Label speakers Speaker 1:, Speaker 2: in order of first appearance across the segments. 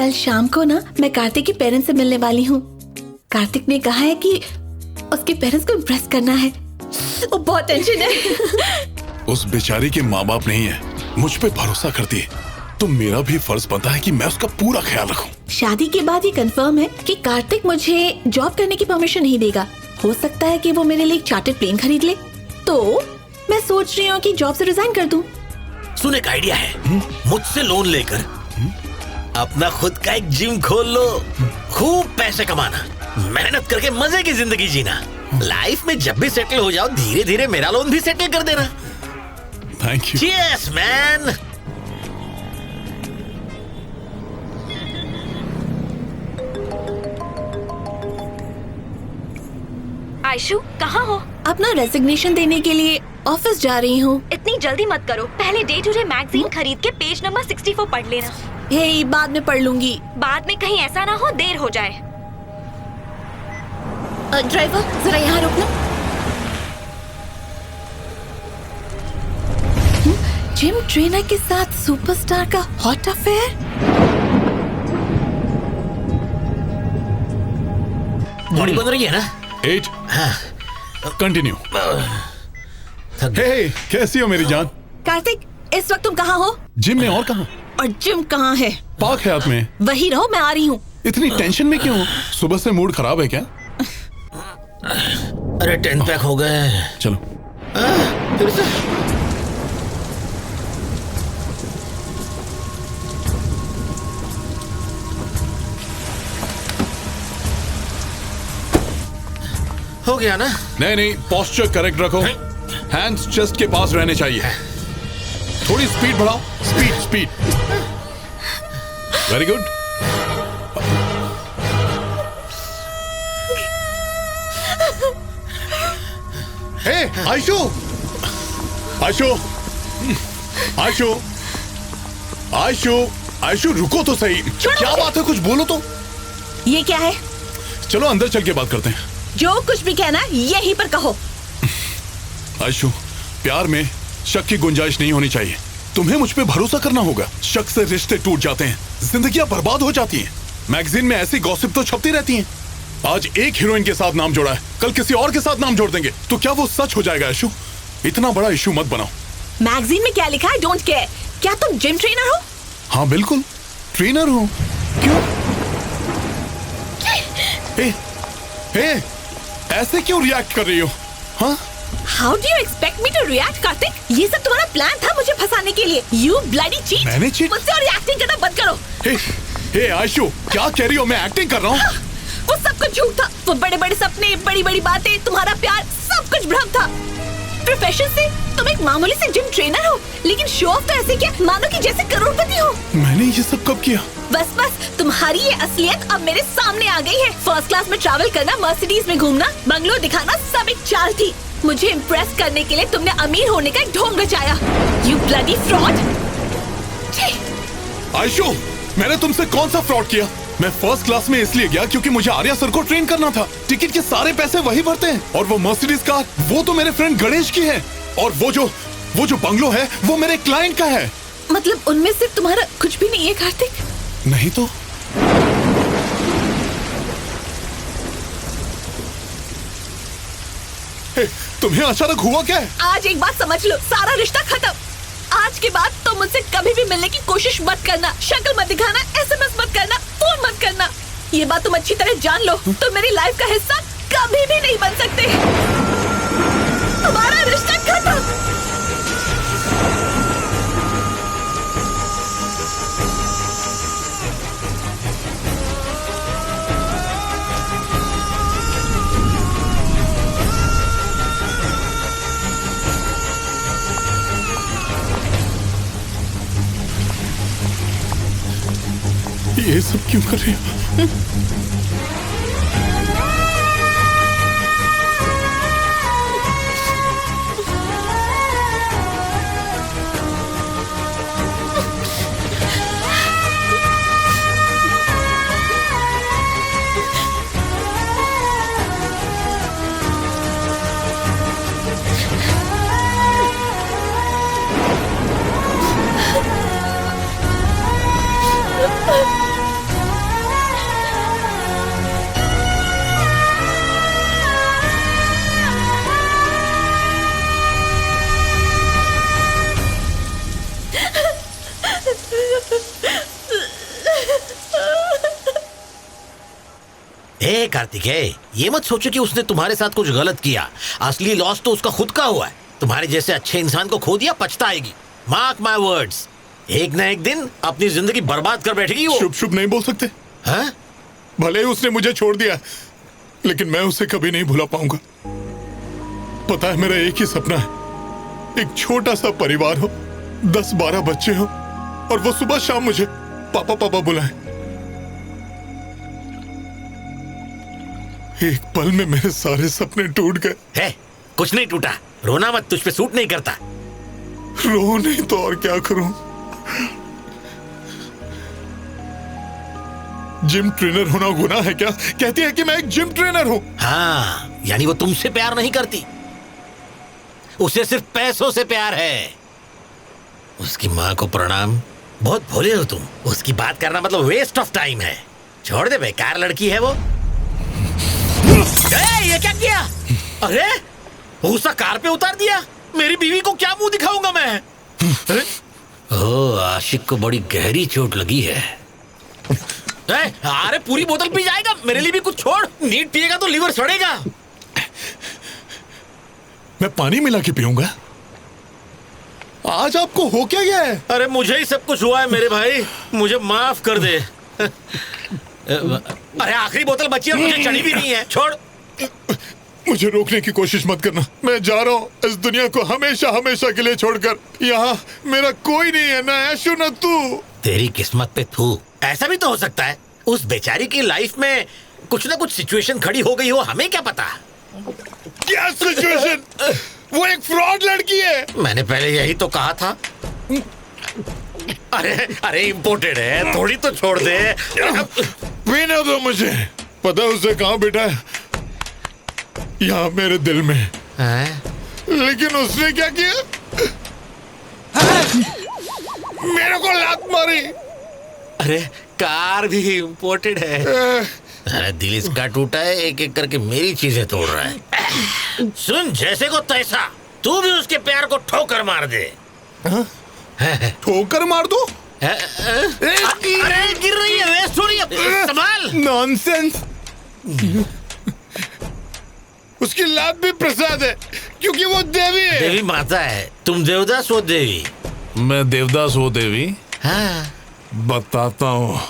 Speaker 1: कल शाम को ना मैं कार्तिक के पेरेंट्स से मिलने वाली हूँ। कार्तिक ने कहा है कि उसके पेरेंट्स को इम्प्रेस करना है। वो बहुत टेंशन है।
Speaker 2: उस बेचारी के माँ बाप नहीं है, मुझ पे भरोसा करती है, तो मेरा भी फर्ज बनता है कि मैं उसका पूरा ख्याल रखूं।
Speaker 1: शादी के बाद ये कंफर्म है कि कार्तिक मुझे जॉब करने की परमिशन नहीं देगा। हो सकता है कि वो मेरे लिए एक चार्टर्ड प्लेन खरीद ले, तो मैं सोच रही हूँ कि जॉब से रिजाइन कर दूं।
Speaker 3: सुन, एक आइडिया है। मुझसे लोन लेकर अपना खुद का एक जिम खोल लो, खूब पैसे कमाना, मेहनत करके मजे की जिंदगी जीना। लाइफ में जब भी सेटल हो जाओ, धीरे धीरे मेरा लोन भी सेटल कर देना।
Speaker 2: Thank you.
Speaker 3: Cheers man.
Speaker 4: Aishu, कहाँ हो?
Speaker 1: अपना रेजिग्नेशन देने के लिए ऑफिस जा रही हूँ।
Speaker 4: इतनी जल्दी मत करो, पहले डे टू डे मैगजीन खरीद के पेज नंबर 64 पढ़ लेना।
Speaker 1: हे, बाद में पढ़ लूंगी।
Speaker 4: बाद में कहीं ऐसा ना हो देर हो जाए।
Speaker 1: ड्राइवर, जरा यहाँ रुकना। जिम ट्रेनर के साथ सुपरस्टार का हॉट अफेयर।
Speaker 3: बॉडी बन रही है ना?
Speaker 2: 8
Speaker 3: हाँ।
Speaker 2: कंटिन्यू। हे, कैसी हो मेरी जान?
Speaker 1: कार्तिक, इस वक्त तुम कहाँ हो?
Speaker 2: जिम में, और कहाँ?
Speaker 1: और जिम कहाँ है?
Speaker 2: पार्क है में।
Speaker 1: वही रहो, मैं आ रही हूँ।
Speaker 2: इतनी टेंशन में क्यों? सुबह से मूड खराब है क्या?
Speaker 3: अरे 10 पैक हो गए।
Speaker 2: चलो।
Speaker 3: फिर से? हो गया ना?
Speaker 2: नहीं, पोस्चर करेक्ट रखो। हैंड्स चेस्ट के पास रहने चाहिए। थोड़ी स्पीड बढ़ाओ। Speed. Very good. Hey, Ayshu, रुको तो सही। क्या बात है, कुछ बोलो तो।
Speaker 1: ये क्या है?
Speaker 2: चलो अंदर चल के बात करते हैं।
Speaker 1: जो कुछ भी कहना यहीं पर कहो।
Speaker 2: आयशु, प्यार में शक की गुंजाइश नहीं होनी चाहिए। तुम्हें मुझ पे भरोसा करना होगा। शक से रिश्ते टूट जाते हैं, जिंदगियां बर्बाद हो जाती हैं। मैगजीन में ऐसी गॉसिप तो छपती रहती हैं। आज एक हीरोइन के साथ नाम जोड़ा है, कल किसी और के साथ नाम जोड़ देंगे, तो क्या वो सच हो जाएगा? आयशु, इतना बड़ा इशू मत बनाओ।
Speaker 1: मैगजीन में क्या लिखा है? Don't care. क्या तुम जिम ट्रेनर हो?
Speaker 2: हाँ बिल्कुल, ट्रेनर हूँ। क्यों? ऐसे क्यों रिएक्ट कर रही हो? हाँ?
Speaker 1: How do you expect me to react, Kartik? ये सब तुम्हारा प्लान था मुझे फंसाने के लिए। You bloody cheat!
Speaker 2: मैंने cheat?
Speaker 1: मुझसे और एक्टिंग करना बंद करो।
Speaker 2: हे आयशु, क्या कह रही हो? मैं एक्टिंग कर रहा हूँ?
Speaker 1: वो सब कुछ झूठ था। वो बड़े-बड़े सपने, बड़ी-बड़ी बातें, तुम्हारा प्यार, सब कुछ भ्रम था। प्रोफेशन से तुम एक मामूली से जिम ट्रेनर हो, लेकिन शो ऑफ तो ऐसे किया मानो कि जैसे करोड़पति हो।
Speaker 2: मैंने ये सब कब किया?
Speaker 1: बस तुम्हारी ये असलियत अब मेरे सामने आ गई है। फर्स्ट क्लास में ट्रैवल करना, मर्सिडीज में घूमना, बंगलो दिखाना, सब एक चाल थी। मुझे इम्प्रेस करने के लिए तुमने अमीर होने का एक ढोंग रचाया। You bloody fraud!
Speaker 2: आयशु, मैंने तुमसे कौन सा फ्रॉड किया? मैं फर्स्ट क्लास में इसलिए गया क्योंकि मुझे आर्या सर को ट्रेन करना था। टिकट के सारे पैसे वही भरते हैं। और वो मर्सिडीज कार, वो तो मेरे फ्रेंड गणेश की है। और वो जो बंगलो है, वो मेरे क्लाइंट का है।
Speaker 1: मतलब उनमें से तुम्हारा कुछ भी नहीं है, कार्तिक?
Speaker 2: नहीं तो? तुम्हें अचानक हुआ क्या है?
Speaker 1: आज एक बात समझ लो, सारा रिश्ता खत्म। आज के बाद तुम मुझसे कभी भी मिलने की कोशिश मत करना, शक्ल मत दिखाना, SMS मत करना, फोन मत करना। ये बात तुम अच्छी तरह जान लो। तुम मेरी लाइफ का हिस्सा कभी भी नहीं बन सकते। तुम्हारा रिश्ता खत्म।
Speaker 2: ये सब क्यों कर रही हो?
Speaker 3: हे कार्तिकेय, ये मत सोचो कि उसने तुम्हारे साथ कुछ गलत किया। असली लॉस तो उसका खुद का हुआ है। तुम्हारे जैसे अच्छे इंसान को खो दिया, पछताएगी। मार्क माय वर्ड्स, एक ना एक दिन अपनी जिंदगी बर्बाद कर बैठेगी वो।
Speaker 2: शुभ शुभ नहीं बोल सकते।
Speaker 3: हाँ?
Speaker 2: भले ही उसने मुझे छोड़ दिया, लेकिन मैं उसे कभी नहीं भुला पाऊंगा। पता है, मेरा एक ही सपना है, एक छोटा सा परिवार हो, 10-12 बच्चे हो, और वो सुबह शाम मुझे पापा पापा बुलाएं। एक पल में मेरे सारे सपने टूट गए।
Speaker 3: है, कुछ नहीं टूटा, रोना मत, तुझ पे सूट नहीं करता।
Speaker 2: रो नहीं तो और क्या करूं? जिम ट्रेनर होना गुनाह है क्या? कहती है कि मैं एक जिम ट्रेनर हूं।
Speaker 3: हाँ, यानी वो तुमसे प्यार नहीं करती, उसे सिर्फ पैसों से प्यार है। उसकी माँ को प्रणाम, बहुत भोले हो तुम। उसकी बात करना मतलब वेस्ट ऑफ टाइम है। छोड़ दे, बेकार लड़की है वो। ये क्या किया? अरे भूसा कार पे उतार दिया। मेरी बीवी को क्या मुंह दिखाऊंगा मैं? ओह, आशिक को बड़ी गहरी चोट लगी है। अरे पूरी बोतल पी जाएगा, मेरे लिए भी कुछ छोड़। नीट पिएगा तो लीवर सड़ेगा।
Speaker 2: मैं पानी मिला के पीऊंगा। आज आपको हो क्या गया है?
Speaker 3: अरे मुझे ही सब कुछ हुआ है मेरे भाई, मुझे माफ कर दे। अरे आखिरी बोतल बची और मुझे चढ़ी भी नहीं है, छोड़।
Speaker 2: मुझे रोकने की कोशिश मत करना। मैं जा रहा हूँ इस दुनिया को हमेशा हमेशा के लिए छोड़कर। यहाँ मेरा कोई नहीं है, ना ऐशु ना तू।
Speaker 3: तेरी किस्मत पे थू। ऐसा भी तो हो सकता है उस बेचारी की लाइफ में कुछ ना कुछ सिचुएशन खड़ी हो गई हो, हमें क्या पता।
Speaker 2: क्या सिचुएशन? वो एक फ्रॉड लड़की है।
Speaker 3: मैंने पहले यही तो कहा था। अरे अरे इम्पोर्टेड है, थोड़ी तो छोड़ दे।
Speaker 2: पीने दो मुझे। पता है उसे कहाँ बैठा है? यहाँ मेरे दिल में। लेकिन उसने क्या किया? मेरे को लात मारी।
Speaker 3: अरे कार भी इम्पोर्टेड है। अरे दिल इसका टूटा है, एक एक करके मेरी चीजें तोड़ रहा है। सुन, जैसे को तैसा, तू भी उसके प्यार को ठोकर मार दे।
Speaker 2: ठोकर मार दो?
Speaker 3: अरे गिर रही है, वेस्ट हो रही है, संभाल।
Speaker 2: नॉनसेंस। उसकी लात भी प्रसाद है, क्योंकि वो देवी है।
Speaker 3: देवी माता है, तुम देवदास हो देवी।
Speaker 2: मैं देवदास हो देवी।
Speaker 3: हाँ,
Speaker 2: बताता हूँ।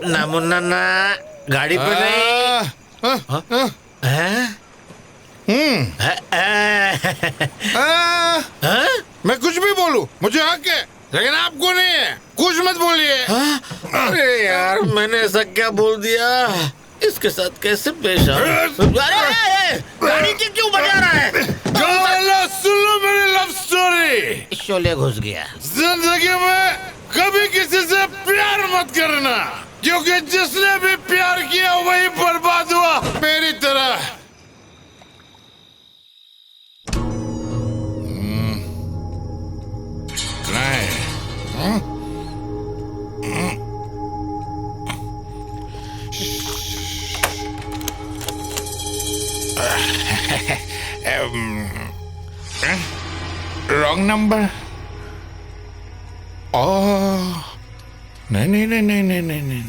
Speaker 3: ना मुन्ना ना, गाड़ी पे नहीं।
Speaker 5: मैं कुछ भी बोलूं, मुझे हक है, लेकिन आपको नहीं है। कुछ मत बोलिए।
Speaker 3: अरे यार, मैंने ऐसा क्या बोल दिया? इसके साथ कैसे पेश आऊं? अरे गाड़ी क्यों बजा रहा है?
Speaker 5: सुन लो मेरी लव स्टोरी।
Speaker 3: शोले घुस गया।
Speaker 5: जिंदगी में कभी किसी से प्यार मत करना, क्योंकि जिसने भी प्यार किया वही बर्बाद हुआ, मेरी तरह। Wrong number. नहीं नहीं नहीं नहीं नहीं नहीं नहीं।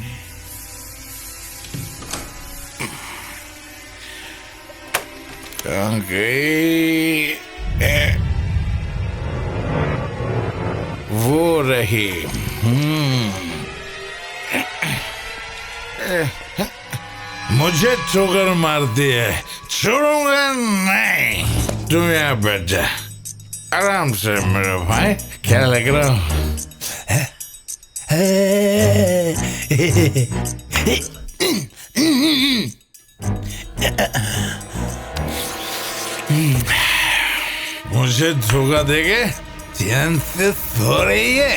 Speaker 5: कहाँ गई? वो रही। मुझे ठोकर मारती है, छोड़ूंगा नहीं। तुम यहाँ बैठ जा आराम से मेरे भाई। क्या लग रहा हूँ? मुझे धोखा देके ध्यान से सो रही है।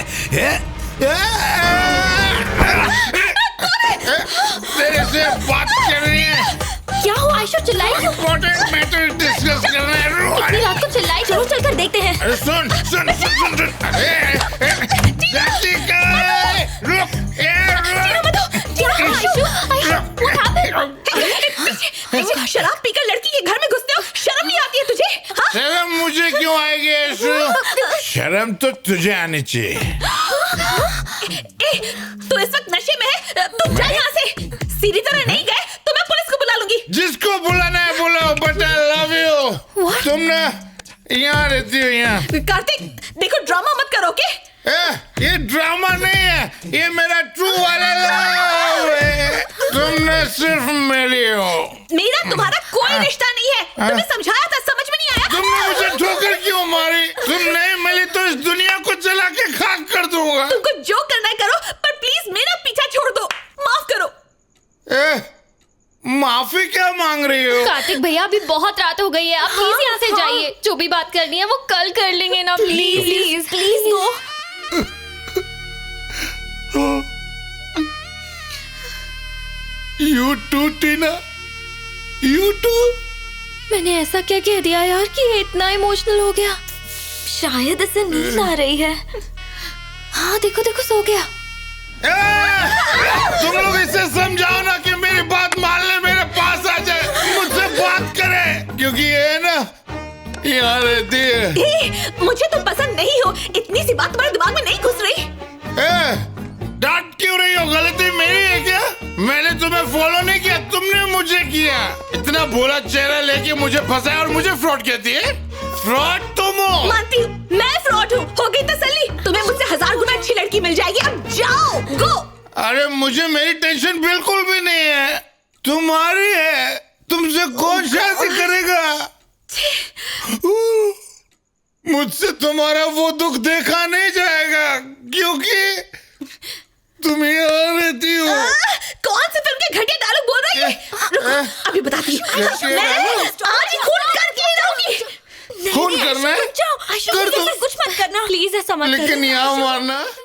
Speaker 5: तेरे से बात कर रही है।
Speaker 4: क्या हुआ आयशु, चिल्लाई क्यों?
Speaker 5: इम्पोर्टेंट मैटर डिस्कस करना है।
Speaker 4: इतनी रात को चिल्लाई, चलो चलकर देखते हैं।
Speaker 5: अरे सुन सुन सुन सुन सुन। रुक,
Speaker 4: क्या हुआ आयशु? आयशु,
Speaker 1: शराब पीकर लड़की के घर में घुसते हो, शर्म नहीं आती है तुझे? हाँ?
Speaker 5: शर्म मुझे क्यों आएगी ऐशु? शर्म तो तुझे आनी चाहिए।
Speaker 1: तू इस वक्त नशे में है, तुम जा यहाँ से। कार्तिक देखो, ड्रामा मत करो, ओके?
Speaker 5: ये ड्रामा नहीं है, ये मेरा ट्रू वाला लव है। तुमने सिर्फ मेरी हो।
Speaker 1: मेरा तुम्हारा कोई रिश्ता नहीं है। तुम्हें समझाया था, समझ में नहीं आया?
Speaker 5: तुमने मुझे ठोकर क्यों मारी? तुम नहीं मिली तो इस दुनिया को जला के खाक कर दूंगा।
Speaker 1: तुमको जो करना है करो, पर प्लीज मेरा पीछा छोड़ दो, माफ करो।
Speaker 5: माफी क्या मांग रही हो?
Speaker 6: कार्तिक भैया अभी बहुत रात हो गई है, आप प्लीज यहाँ से जाइए। जो भी बात करनी है वो कल कर लेंगे ना, please please please no.
Speaker 5: You too, Tina, you too।
Speaker 6: मैंने ऐसा क्या कह दिया यार कि ये इतना इमोशनल हो गया?
Speaker 4: शायद इसे नींद आ रही है।
Speaker 6: हाँ देखो देखो, सो गया।
Speaker 5: तुम लोग इसे समझाओ ना कि मेरी बात मान ले, मेरे पास आ जाए, मुझसे बात करे, क्योंकि ये ना यहाँ रहती है।
Speaker 1: मुझे तुम पसंद नहीं हो, इतनी सी बात तुम्हारे दिमाग में नहीं घुस रही?
Speaker 5: डांट क्यों रही हो? गलती मेरी है क्या? मैंने तुम्हें फॉलो नहीं किया, तुमने मुझे किया। इतना भोला चेहरा लेके मुझे फंसाया और मुझे फ्रॉड कहती है? फ्रॉड तुम हो।
Speaker 1: मानती हूँ, मैं फ्रॉड हूँ। हो गई तसल्ली? तुम्हें मुझसे 1000 गुना अच्छी लड़की मिल जाएगी। अब जाओ, गो।
Speaker 5: अरे मुझे मेरी टेंशन बिल्कुल भी नहीं है, तुम्हारी है। तुमसे कौन शादी करेगा? मुझसे तुम्हारा वो दुख देखा नहीं जाएगा, क्योंकि तुम यहाँ रहती हो।
Speaker 1: कौन सी फिल्म के घटिया डायलॉग बोल रही है? रुको, अभी बताती हूँ। मैं आज ही खून करके ही रहूंगी।
Speaker 5: खून करना है?
Speaker 6: जाओ,
Speaker 5: कर दो।
Speaker 6: कुछ मत करना प्लीज, ऐसा मत
Speaker 5: लेकिन यहाँ मारना